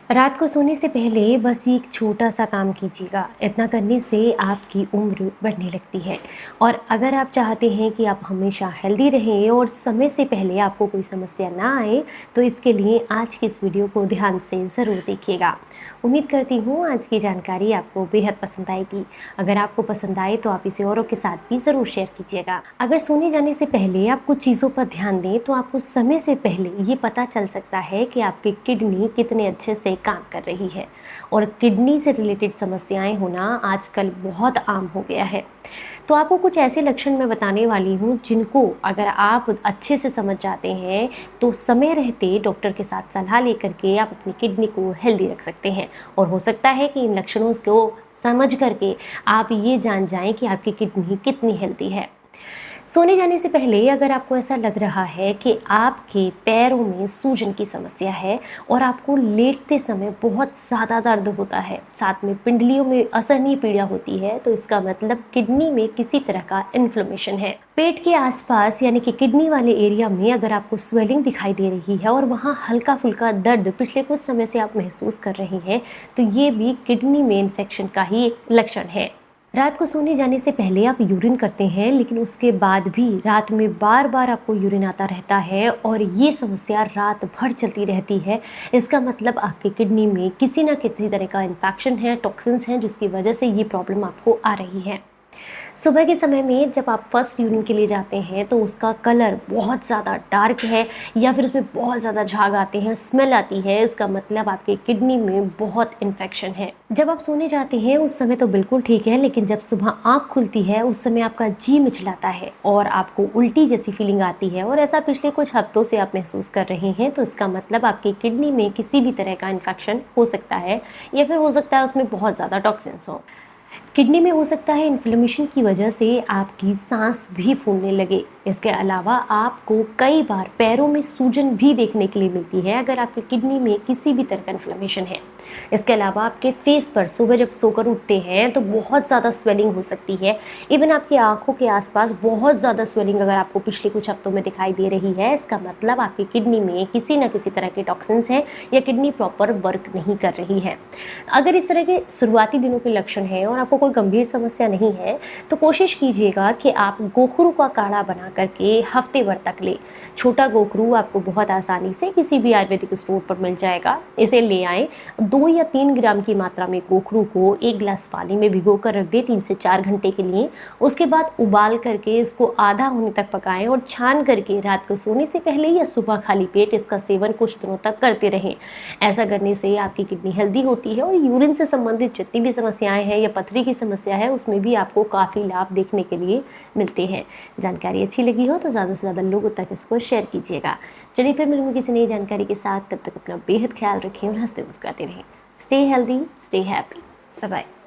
रात को सोने से पहले बस ये एक छोटा सा काम कीजिएगा। इतना करने से आपकी उम्र बढ़ने लगती है। और अगर आप चाहते हैं कि आप हमेशा हेल्दी रहें और समय से पहले आपको कोई समस्या ना आए, तो इसके लिए आज की इस वीडियो को ध्यान से ज़रूर देखिएगा। उम्मीद करती हूँ आज की जानकारी आपको बेहद पसंद आएगी। अगर आपको पसंद आए तो आप इसे औरों के साथ भी ज़रूर शेयर कीजिएगा। अगर सोने जाने से पहले आप कुछ चीज़ों पर ध्यान दें तो आपको समय से पहले ये पता चल सकता है कि आपकी किडनी कितने अच्छे से काम कर रही है। और किडनी से रिलेटेड समस्याएं होना आजकल बहुत आम हो गया है। तो आपको कुछ ऐसे लक्षण मैं बताने वाली हूँ जिनको अगर आप अच्छे से समझ जाते हैं तो समय रहते डॉक्टर के साथ सलाह लेकर के आप अपनी किडनी को हेल्दी रख सकते हैं। और हो सकता है कि इन लक्षणों को समझ करके आप ये जान जाएं कि आपकी किडनी कितनी हेल्दी है। सोने जाने से पहले अगर आपको ऐसा लग रहा है कि आपके पैरों में सूजन की समस्या है और आपको लेटते समय बहुत ज़्यादा दर्द होता है, साथ में पिंडलियों में असहनीय पीड़ा होती है, तो इसका मतलब किडनी में किसी तरह का इन्फ्लेमेशन है। पेट के आसपास यानी कि किडनी वाले एरिया में अगर आपको स्वेलिंग दिखाई दे रही है और वहाँ हल्का फुल्का दर्द पिछले कुछ समय से आप महसूस कर रहे हैं, तो ये भी किडनी में इन्फेक्शन का ही एक लक्षण है। रात को सोने जाने से पहले आप यूरिन करते हैं, लेकिन उसके बाद भी रात में बार बार आपको यूरिन आता रहता है और ये समस्या रात भर चलती रहती है, इसका मतलब आपकी किडनी में किसी न किसी तरह का इन्फेक्शन है, टॉक्सिन्स हैं, जिसकी वजह से ये प्रॉब्लम आपको आ रही है। सुबह के समय में जब आप फर्स्ट यूरिन के लिए जाते हैं तो उसका कलर बहुत ज़्यादा डार्क है या फिर उसमें बहुत ज़्यादा झाग आते हैं, स्मेल आती है, इसका मतलब आपके किडनी में बहुत इन्फेक्शन है। जब आप सोने जाते हैं उस समय तो बिल्कुल ठीक है, लेकिन जब सुबह आँख खुलती है उस समय आपका जी मिचलाता है और आपको उल्टी जैसी फीलिंग आती है और ऐसा पिछले कुछ हफ्तों से आप महसूस कर रहे हैं, तो इसका मतलब आपकी किडनी में किसी भी तरह का इन्फेक्शन हो सकता है या फिर हो सकता है उसमें बहुत ज़्यादा टॉक्सिन्स हो। किडनी में हो सकता है इन्फ्लेमेशन की वजह से आपकी सांस भी फूलने लगे। इसके अलावा आपको कई बार पैरों में सूजन भी देखने के लिए मिलती है अगर आपकी किडनी में किसी भी तरह का इन्फ्लेमेशन है। इसके अलावा आपके फेस पर सुबह जब सोकर उठते हैं तो बहुत ज़्यादा स्वेलिंग हो सकती है। इवन आपकी आंखों के आसपास बहुत ज़्यादा स्वेलिंग अगर आपको पिछले कुछ हफ्तों में दिखाई दे रही है, इसका मतलब आपकी किडनी में किसी न किसी तरह के टॉक्सिन्स हैं या किडनी प्रॉपर वर्क नहीं कर रही है। अगर इस तरह के शुरुआती दिनों के लक्षण हैं और आपको कोई गंभीर समस्या नहीं है तो कोशिश कीजिएगा कि आप गोखरू का काढ़ा बना करके हफ्ते भर तक ले। छोटा गोखरू आपको बहुत आसानी से किसी भी आयुर्वेदिक स्टोर पर मिल जाएगा, इसे ले आएँ। 2 या 3 ग्राम की मात्रा में गोखरू को 1 गिलास पानी में भिगो कर रख दें 3 से 4 घंटे के लिए। उसके बाद उबाल करके इसको आधा होने तक पकाएं और छान करके रात को सोने से पहले या सुबह खाली पेट इसका सेवन कुछ दिनों तक करते रहें। ऐसा करने से आपकी किडनी हेल्दी होती है और यूरिन से संबंधित जितनी भी समस्याएं हैं या पथरी की समस्या है उसमें भी आपको काफ़ी लाभ देखने के लिए मिलते हैं। जानकारी अच्छी लगी हो तो ज़्यादा से ज़्यादा लोगों तक इसको शेयर कीजिएगा। चलिए फिर मिलूंगी किसी नई जानकारी के साथ, तब तक अपना बेहद ख्याल रखें और हंसते मुस्कुराते रहें। Stay healthy, stay happy. Bye bye.